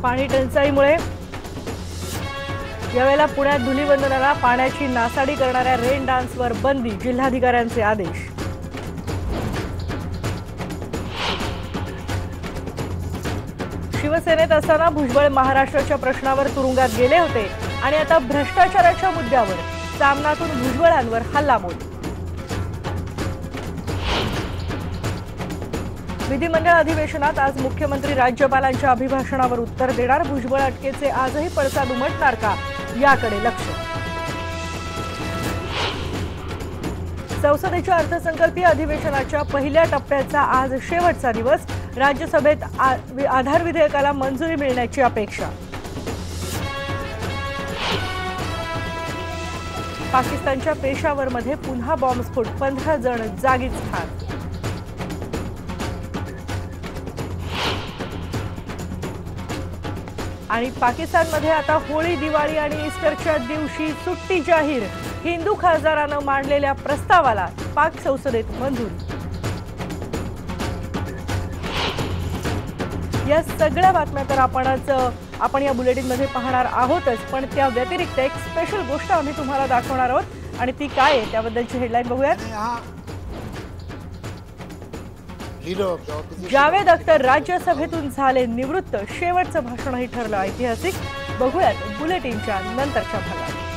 पाणी टंचाईमुळे यावेळेला पुण्यात धुलीवंदनाला पाण्याची नासाडी करणाऱ्या रेन डान्सवर बंदी, जिल्हाधिकाऱ्यांचे आदेश। शिवसेनेत असताना भुजबळ महाराष्ट्राच्या प्रश्नावर तुरुंगात गेले होते आणि आता भ्रष्टाचाराच्या मुद्द्यावर सामनातून भुजबळांवर हल्लाबोल। विधिमंडळ अधिवेशनात आज मुख्यमंत्री राज्यपालांच्या अभिभाषणावर उत्तर देणार। भुजबळ अटकेचे आजही पडसाद उमटणार का, याकडे लक्ष। संसदेच्या अर्थसंकल्पीय अधिवेशनाच्या पहिल्या टप्प्याचा आज शेवटचा दिवस। राज्यसभेत आधार विधेयकाला मंजुरी मिळण्याची अपेक्षा। पाकिस्तानच्या पेशावरमध्ये पुन्हा बॉम्बस्फोट, 15 जण जागीच ठार। आणि पाकिस्तानमध्ये आता होळी, दिवाळी आणि ईस्टरच्या दिवशी सुट्टी जाहीर। हिंदू खासदारांना मांडलेल्या प्रस्तावाला पाक संसदेत मंजुरी। या सगळ्या बातम्या तर आपण या बुलेटिनमध्ये पाहणार आहोतच, पण त्या व्यतिरिक्त एक स्पेशल गोष्ट आम्ही तुम्हाला दाखवणार आहोत आणि ती काय आहे त्याबद्दलची हेडलाईन बघूयात। जावेद अख्तर राज्यसभेतून झाले निवृत्त, शेवटचं भाषणही ठरलं ऐतिहासिक। बघूयात बुलेटिनच्या नंतरच्या भागात।